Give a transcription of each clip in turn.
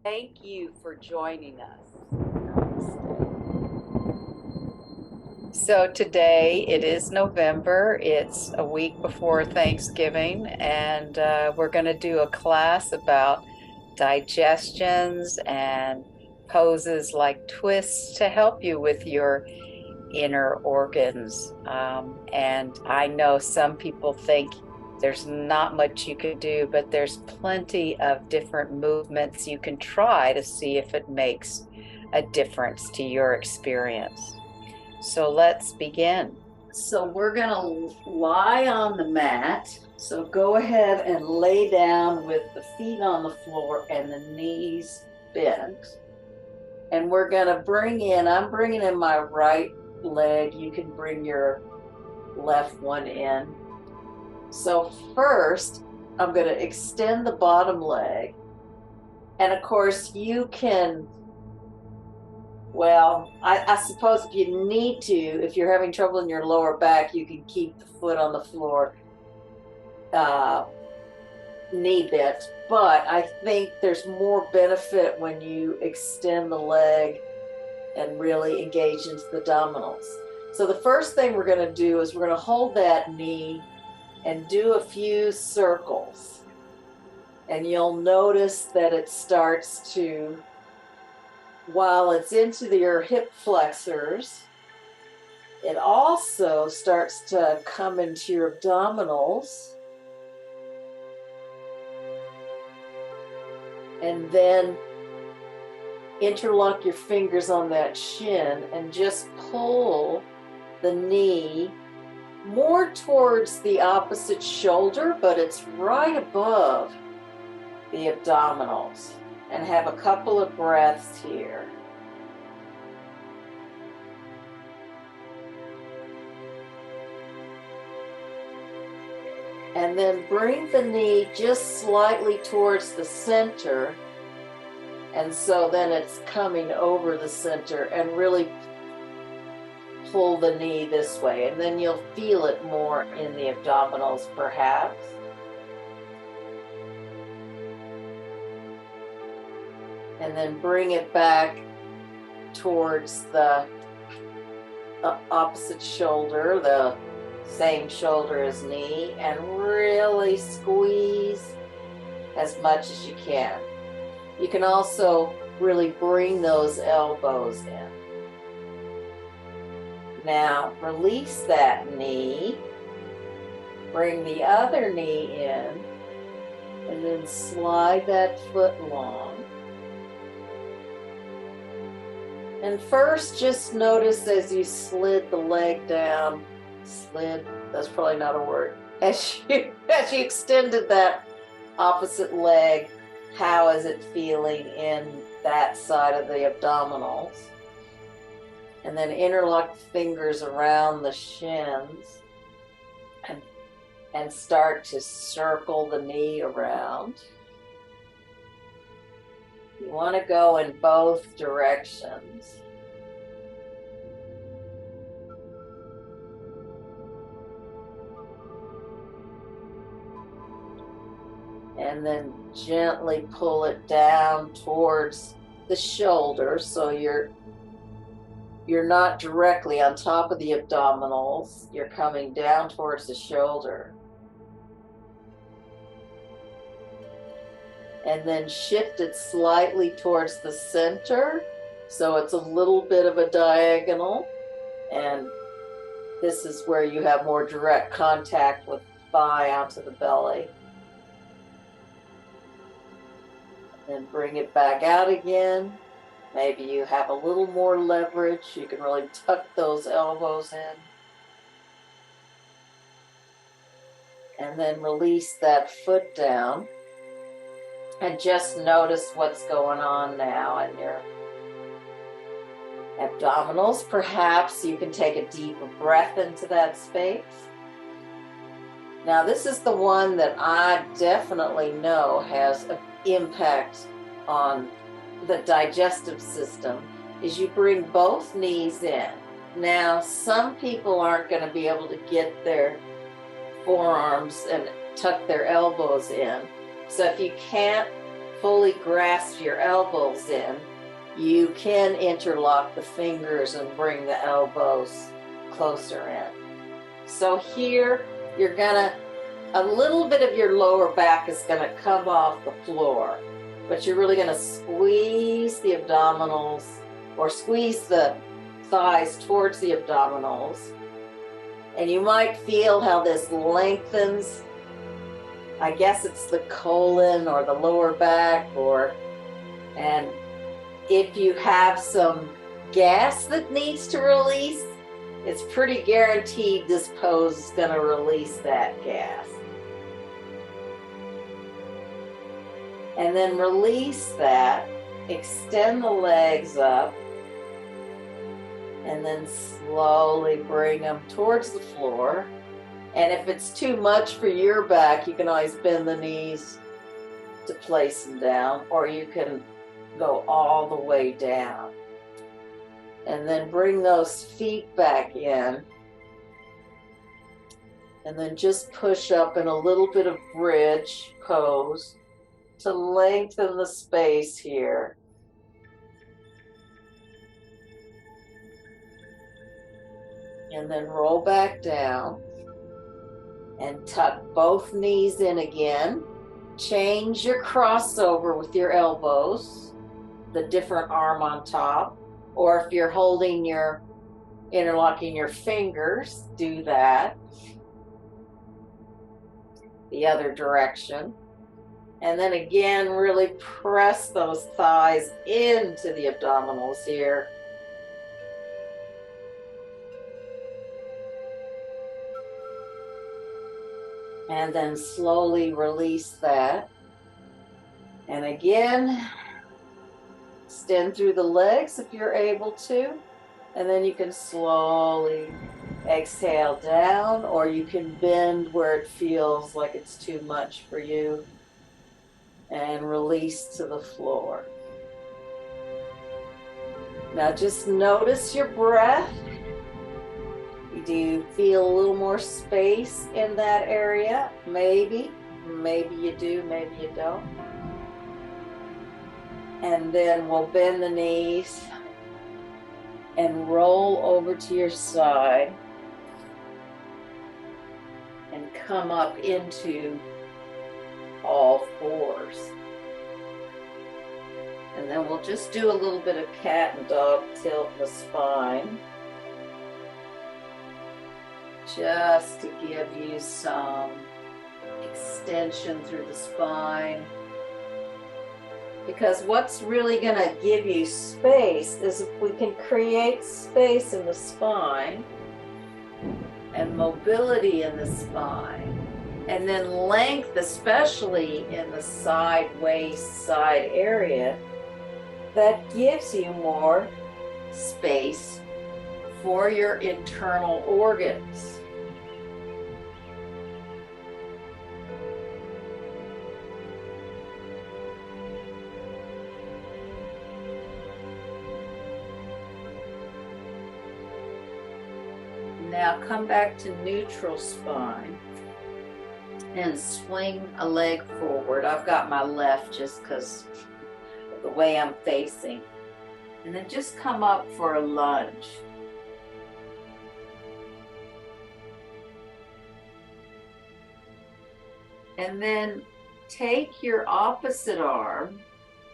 Thank you for joining us. So today it is November. It's a week before Thanksgiving, and we're going to do a class about digestions and poses like twists to help you with your inner organs. And I know some people think there's not much you can do, but there's plenty of different movements you can try to see if it makes a difference to your experience. So let's begin. So we're going to lie on the mat. So go ahead and lay down with the feet on the floor and the knees bent. And we're going to I'm bringing in my right leg. You can bring your left one in. So first, I'm going to extend the bottom leg. And of course, you can, I suppose if you need to, if you're having trouble in your lower back, you can keep the foot on the floor, knee bent. But I think there's more benefit when you extend the leg and really engage into the abdominals. So the first thing we're going to do is we're going to hold that knee and do a few circles. And you'll notice that it starts to, while it's into your hip flexors, it also starts to come into your abdominals. And then interlock your fingers on that shin and just pull the knee more towards the opposite shoulder, but it's right above the abdominals. And have a couple of breaths here. And then bring the knee just slightly towards the center. And so then it's coming over the center, and really pull the knee this way. And then you'll feel it more in the abdominals, perhaps. And then bring it back towards the opposite shoulder, the same shoulder as knee, and really squeeze as much as you can. You can also really bring those elbows in. Now release that knee, bring the other knee in, and then slide that foot long. And first, just notice as you slid the leg down, that's probably not a word, as you extended that opposite leg, how is it feeling in that side of the abdominals? And then interlock the fingers around the shins and start to circle the knee around. You want to go in both directions. And then gently pull it down towards the shoulder, so you're not directly on top of the abdominals. You're coming down towards the shoulder. And then shift it slightly towards the center, so it's a little bit of a diagonal. And this is where you have more direct contact with the thigh onto the belly. Then bring it back out again. Maybe you have a little more leverage. You can really tuck those elbows in. And then release that foot down. And just notice what's going on now in your abdominals. Perhaps you can take a deeper breath into that space. Now, this is the one that I definitely know has an impact on the digestive system, is you bring both knees in. Now, some people aren't going to be able to get their forearms and tuck their elbows in. So if you can't fully grasp your elbows in, you can interlock the fingers and bring the elbows closer in. So here, you're gonna, a little bit of your lower back is gonna come off the floor, but you're really gonna squeeze the abdominals or squeeze the thighs towards the abdominals. And you might feel how this lengthens. I guess it's the colon or the lower back, and if you have some gas that needs to release, it's pretty guaranteed this pose is going to release that gas. And then release that, extend the legs up, and then slowly bring them towards the floor. And if it's too much for your back, you can always bend the knees to place them down, or you can go all the way down. And then bring those feet back in. And then just push up in a little bit of bridge pose to lengthen the space here. And then roll back down and tuck both knees in again. Change your crossover with your elbows, the different arm on top, or if you're holding your, interlocking your fingers, do that. The other direction. And then again, really press those thighs into the abdominals here. And then slowly release that. And again, extend through the legs if you're able to. And then you can slowly exhale down, or you can bend where it feels like it's too much for you and release to the floor. Now just notice your breath. Do you feel a little more space in that area? Maybe you do, maybe you don't. And then we'll bend the knees and roll over to your side and come up into all fours. And then we'll just do a little bit of cat and dog tilt the spine, just to give you some extension through the spine. Because what's really going to give you space is if we can create space in the spine and mobility in the spine, and then length, especially in the side waist, side area, that gives you more space for your internal organs. Now come back to neutral spine and swing a leg forward. I've got my left just because of the way I'm facing. And then just come up for a lunge. And then take your opposite arm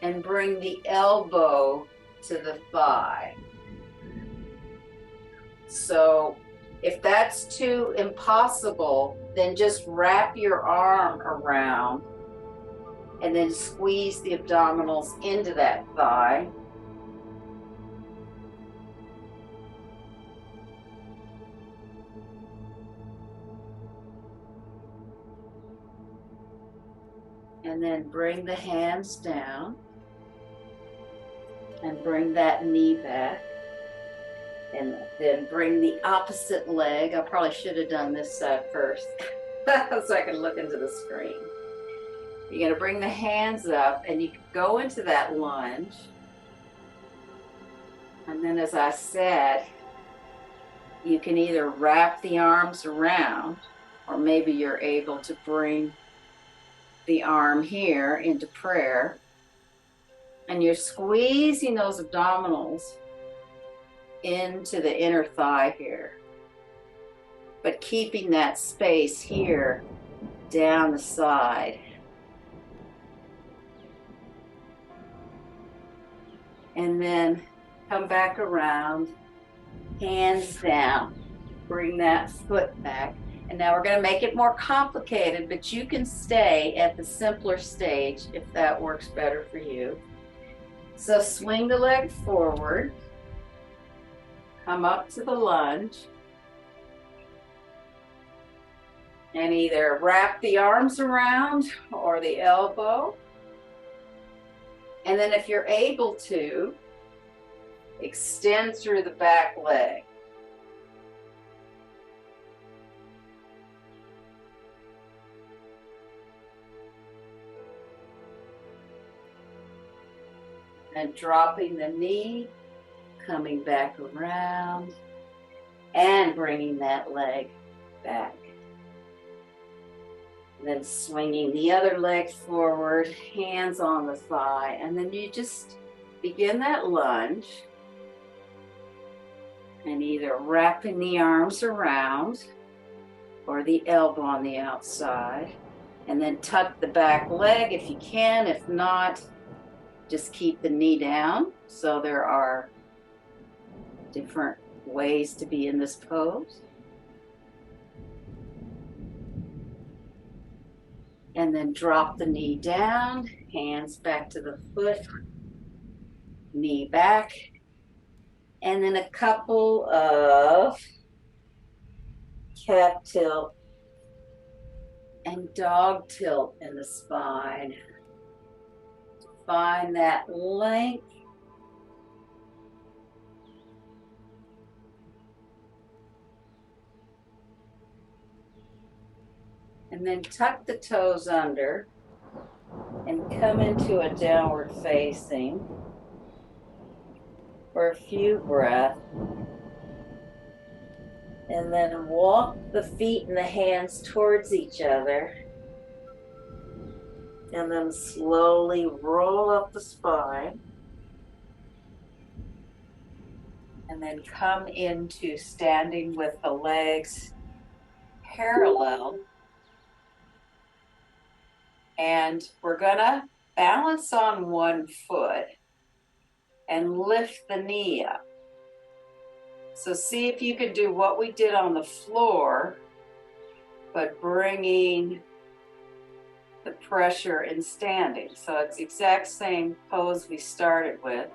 and bring the elbow to the thigh. So if that's too impossible, then just wrap your arm around and then squeeze the abdominals into that thigh. And then bring the hands down and bring that knee back. And then bring the opposite leg. I probably should have done this side first so I can look into the screen. You're going to bring the hands up and you can go into that lunge. And then as I said, you can either wrap the arms around, or maybe you're able to bring the arm here into prayer. And you're squeezing those abdominals into the inner thigh here, but keeping that space here down the side. And then come back around, hands down, bring that foot back. And now we're going to make it more complicated, but you can stay at the simpler stage if that works better for you. So swing the leg forward, come up to the lunge, and either wrap the arms around or the elbow. And then if you're able to, extend through the back leg. And dropping the knee, coming back around, and bringing that leg back. And then swinging the other leg forward, hands on the thigh, and then you just begin that lunge and either wrapping the arms around or the elbow on the outside, and then tuck the back leg if you can. If not, just keep the knee down. So there are different ways to be in this pose. And then drop the knee down, hands back to the foot, knee back, and then a couple of cat tilt and dog tilt in the spine. Find that length. And then tuck the toes under and come into a downward facing for a few breaths. And then walk the feet and the hands towards each other. And then slowly roll up the spine. And then come into standing with the legs parallel. And we're gonna balance on one foot and lift the knee up. So see if you can do what we did on the floor, but bringing the pressure in standing. So it's the exact same pose we started with.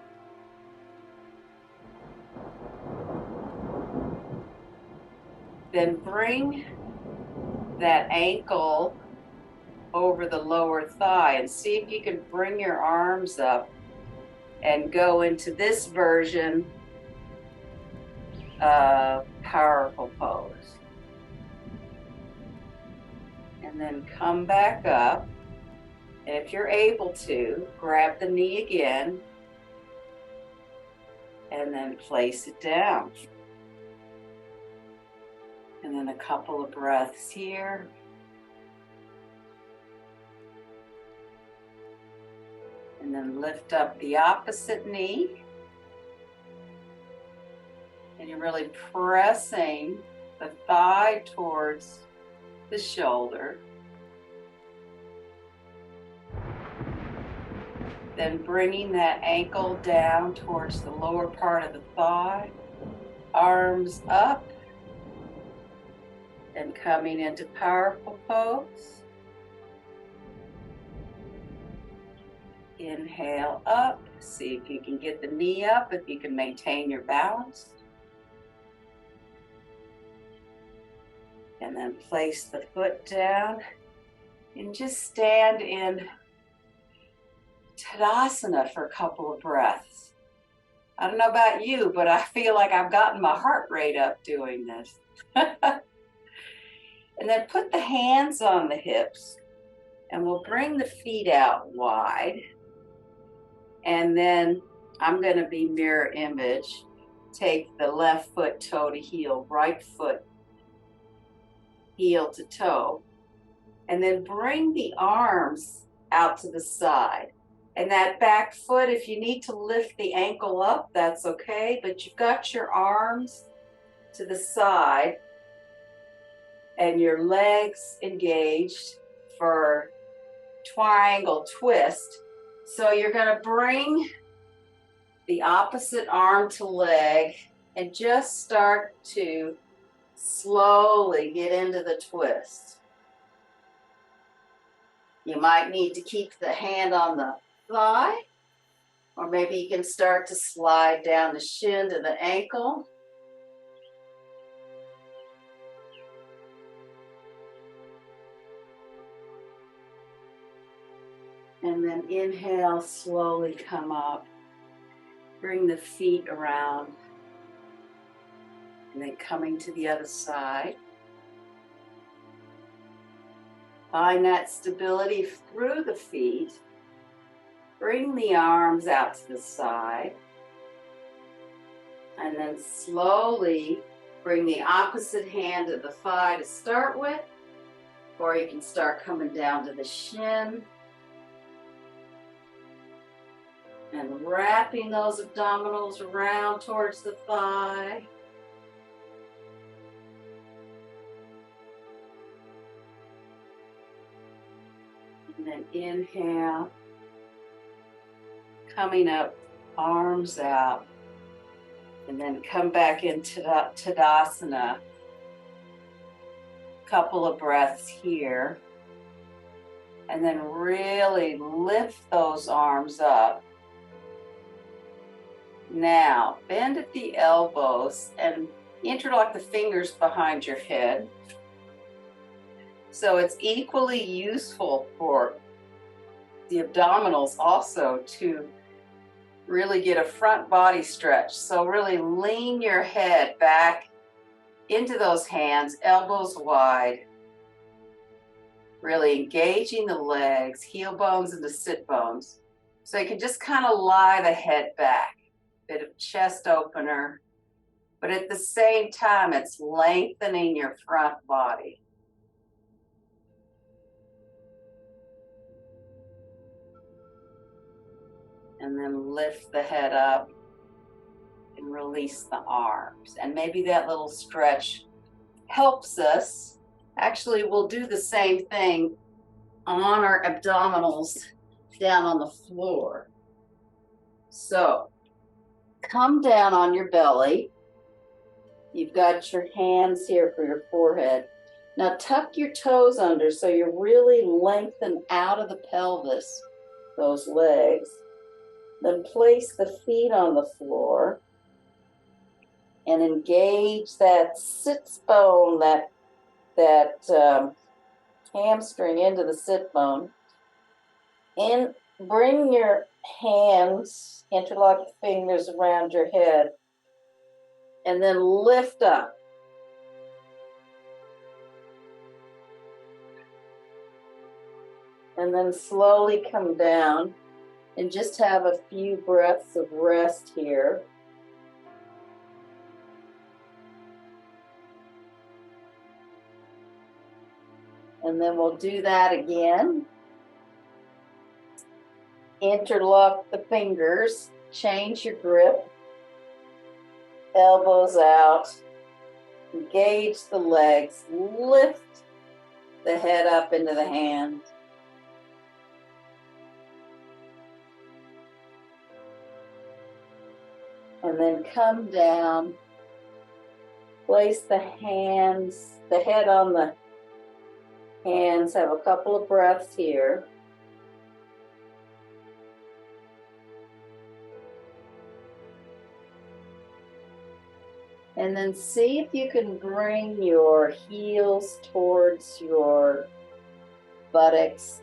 Then bring that ankle over the lower thigh and see if you can bring your arms up and go into this version of powerful pose. And then come back up. And if you're able to, grab the knee again and then place it down. And then a couple of breaths here. And then lift up the opposite knee. And you're really pressing the thigh towards the shoulder. Then bringing that ankle down towards the lower part of the thigh. Arms up. And coming into powerful pose. Inhale up, see if you can get the knee up, if you can maintain your balance. And then place the foot down and just stand in Tadasana for a couple of breaths. I don't know about you, but I feel like I've gotten my heart rate up doing this. And then put the hands on the hips and we'll bring the feet out wide. And then I'm going to be mirror image. Take the left foot toe to heel, right foot heel to toe. And then bring the arms out to the side. And that back foot, if you need to lift the ankle up, that's okay, but you've got your arms to the side and your legs engaged for triangle twist. So you're going to bring the opposite arm to leg and just start to slowly get into the twist. You might need to keep the hand on the thigh, or maybe you can start to slide down the shin to the ankle. And then inhale, slowly come up. Bring the feet around. And then coming to the other side. Find that stability through the feet. Bring the arms out to the side. And then slowly bring the opposite hand to the thigh to start with. Or you can start coming down to the shin. And wrapping those abdominals around towards the thigh. And then inhale. Coming up, arms out. And then come back into Tadasana. Couple of breaths here. And then really lift those arms up. Now, bend at the elbows and interlock the fingers behind your head. So it's equally useful for the abdominals also to really get a front body stretch. So really lean your head back into those hands, elbows wide. Really engaging the legs, heel bones into sit bones. So you can just kind of lie the head back. Bit of chest opener, but at the same time, it's lengthening your front body. And then lift the head up and release the arms. And maybe that little stretch helps us. Actually, we'll do the same thing on our abdominals down on the floor. So, come down on your belly. You've got your hands here for your forehead. Now tuck your toes under so you really lengthen out of the pelvis, those legs. Then place the feet on the floor and engage that sits bone, that hamstring into the sit bone. And bring your hands, interlock the fingers around your head, and then lift up. And then slowly come down and just have a few breaths of rest here. And then we'll do that again. Interlock the fingers, change your grip, elbows out, engage the legs, lift the head up into the hands. And then come down, place the hands, the head on the hands, have a couple of breaths here. And then see if you can bring your heels towards your buttocks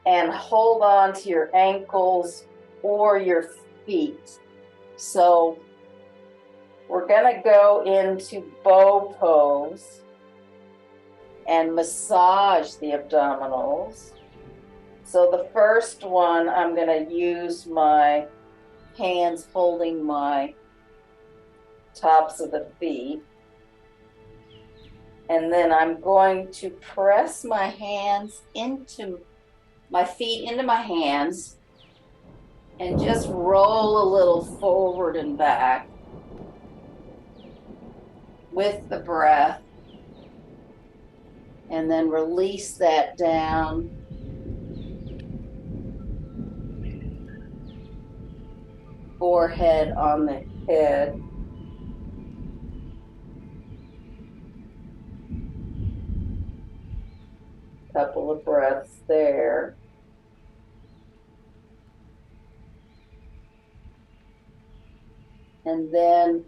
and hold on to your ankles or your feet. So we're going to go into bow pose and massage the abdominals. So the first one, I'm going to use my hands holding my tops of the feet. And then I'm going to press my hands into my feet into my hands and just roll a little forward and back with the breath. And then release that down. Forehead on the head. Couple of breaths there. And then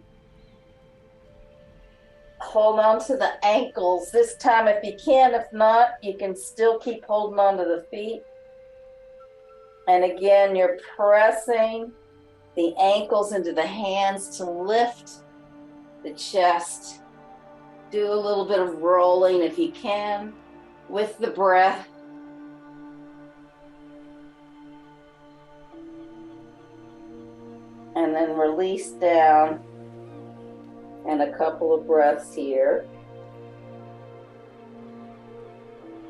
hold on to the ankles this time if you can. If not, you can still keep holding on to the feet. And again, you're pressing the ankles into the hands to lift the chest. Do a little bit of rolling if you can with the breath. And then release down. And a couple of breaths here.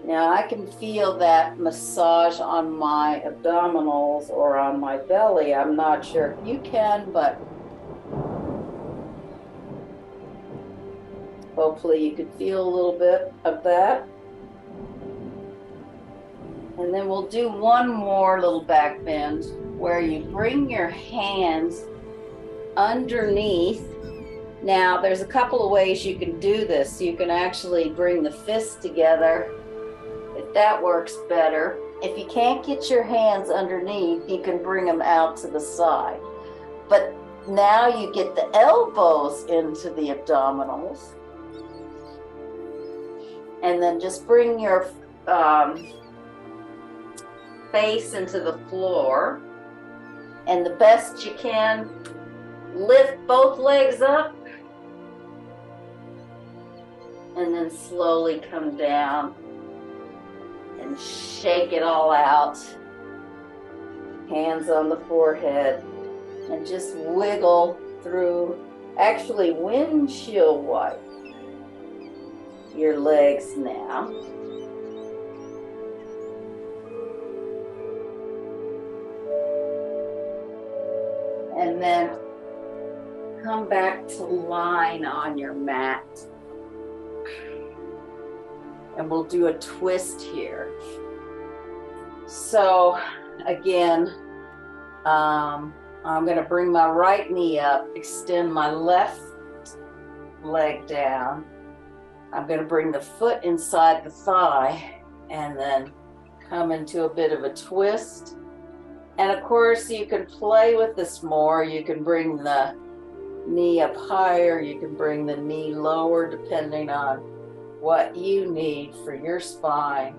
Now I can feel that massage on my abdominals or on my belly. I'm not sure if you can, but hopefully you could feel a little bit of that. And then we'll do one more little back bend where you bring your hands underneath. Now, there's a couple of ways you can do this. You can actually bring the fists together, if that works better. If you can't get your hands underneath, you can bring them out to the side. But now you get the elbows into the abdominals. And then just bring your face into the floor. And the best you can, lift both legs up. And then slowly come down and shake it all out. Hands on the forehead and just wiggle through, actually windshield wipe your legs now. And then come back to line on your mat. And we'll do a twist here. So again, I'm going to bring my right knee up, extend my left leg down. I'm going to bring the foot inside the thigh and then come into a bit of a twist. And of course, you can play with this more. You can bring the knee up higher. You can bring the knee lower, depending on what you need for your spine.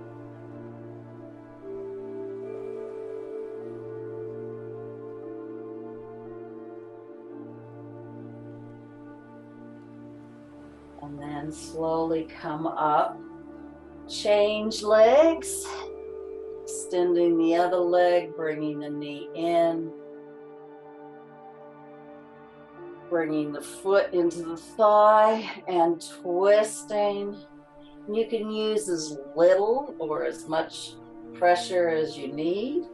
And then slowly come up. Change legs. Extending the other leg, bringing the knee in. Bringing the foot into the thigh and twisting. You can use as little or as much pressure as you need.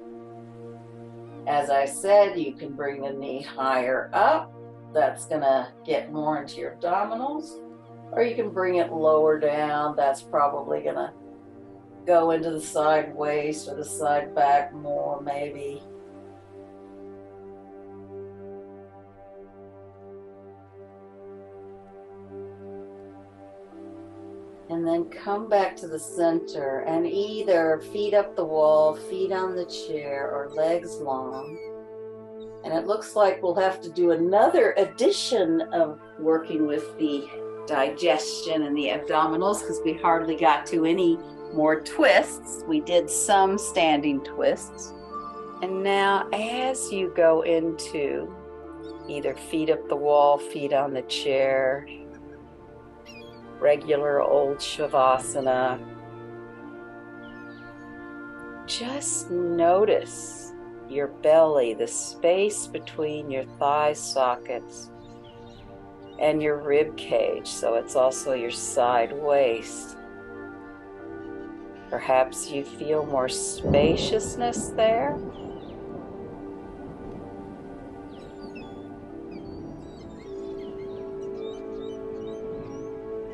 As I said, you can bring the knee higher up. That's going to get more into your abdominals. Or you can bring it lower down. That's probably going to go into the side waist or the side back more, maybe. And then come back to the center and either feet up the wall, feet on the chair, or legs long. And it looks like we'll have to do another edition of working with the digestion and the abdominals because we hardly got to any more twists. We did some standing twists. And now as you go into either feet up the wall, feet on the chair, regular old Shavasana, just notice your belly, the space between your thigh sockets and your rib cage, so it's also your side waist. Perhaps you feel more spaciousness there.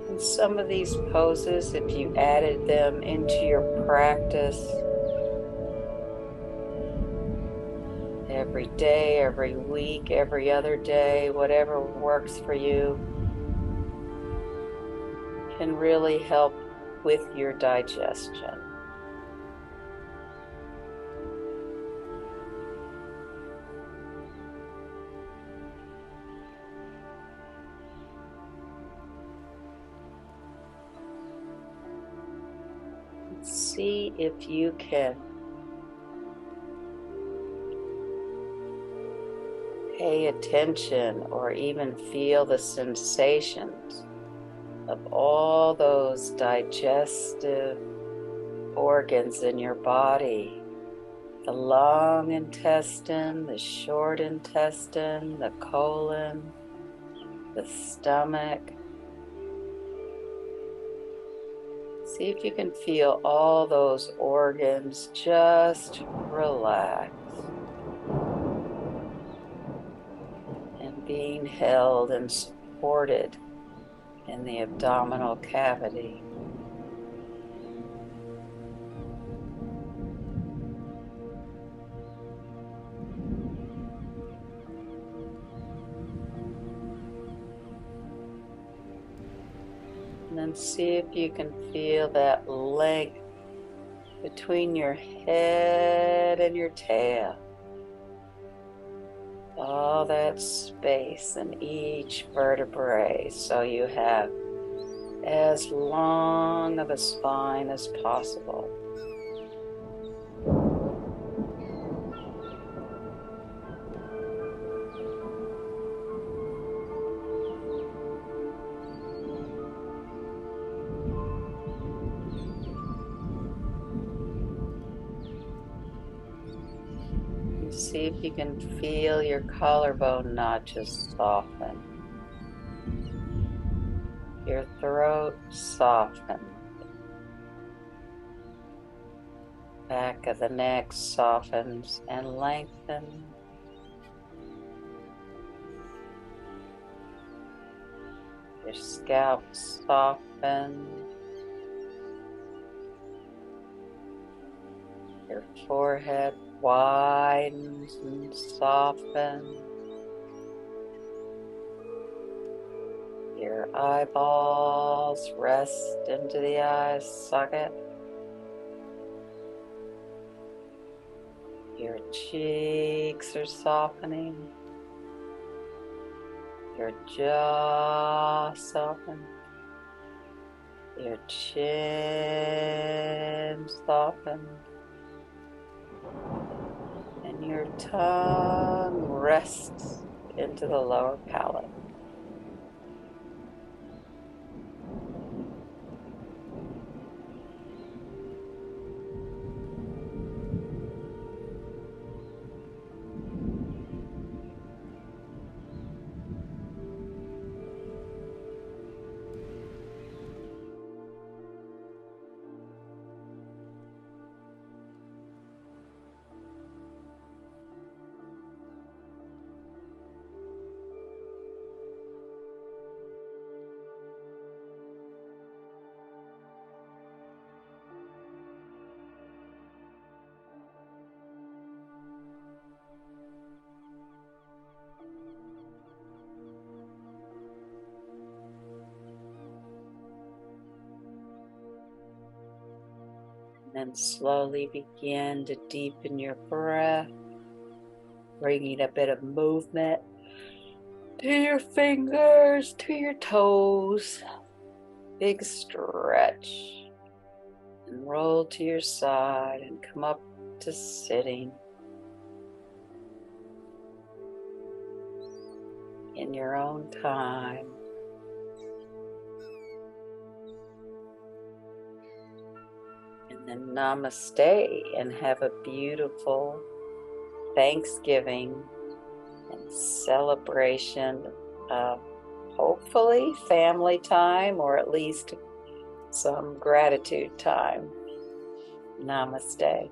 And some of these poses, if you added them into your practice every day, every week, every other day, whatever works for you, can really help with your digestion. See if you can pay attention or even feel the sensations of all those digestive organs in your body. The long intestine, the short intestine, the colon, the stomach. See if you can feel all those organs just relax and being held and supported in the abdominal cavity. And then see if you can feel that length between your head and your tail. All that space in each vertebrae, so you have as long of a spine as possible. See if you can feel your collarbone notches soften, your throat soften, back of the neck softens and lengthens. Your scalp softens. Your forehead widens and softens. Your eyeballs rest into the eye socket. Your cheeks are softening. Your jaw softens. Your chin softens. And your tongue rests into the lower palate. And then slowly begin to deepen your breath, bringing a bit of movement to your fingers, to your toes. Big stretch. And roll to your side and come up to sitting in your own time. And namaste, and have a beautiful Thanksgiving and celebration of hopefully family time, or at least some gratitude time. Namaste.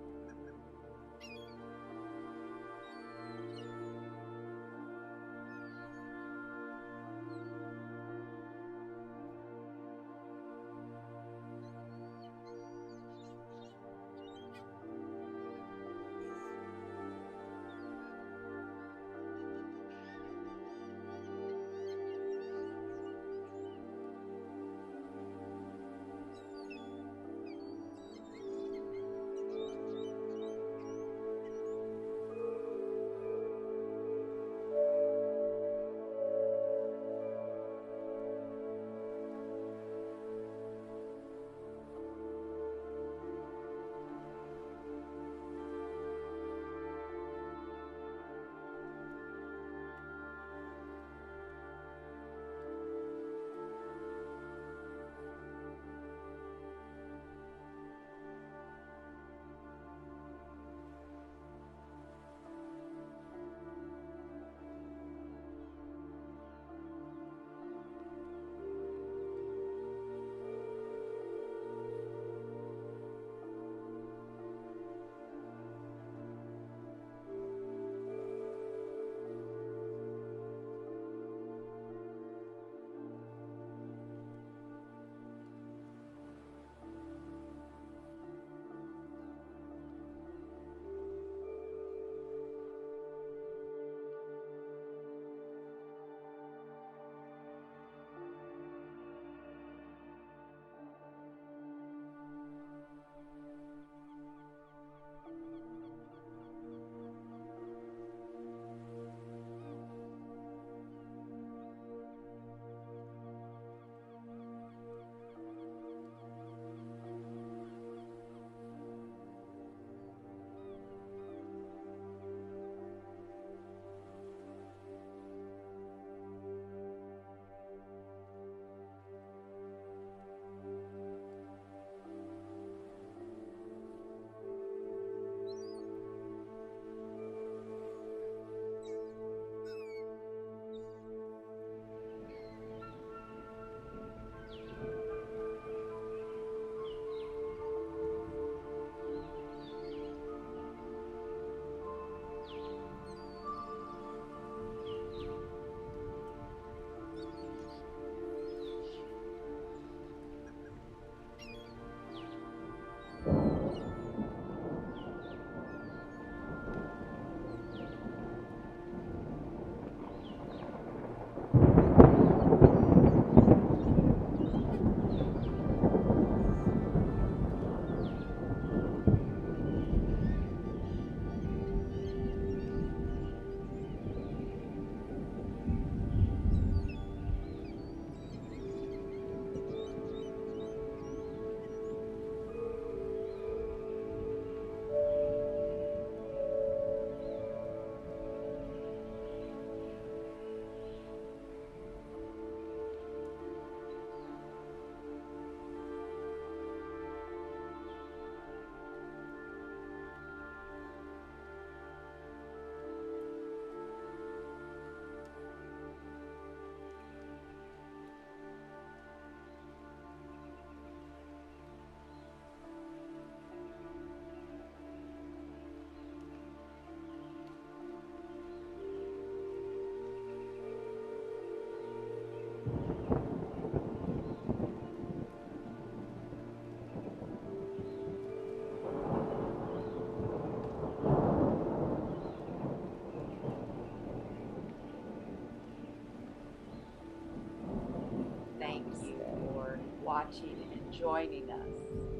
Thank you for watching and joining us.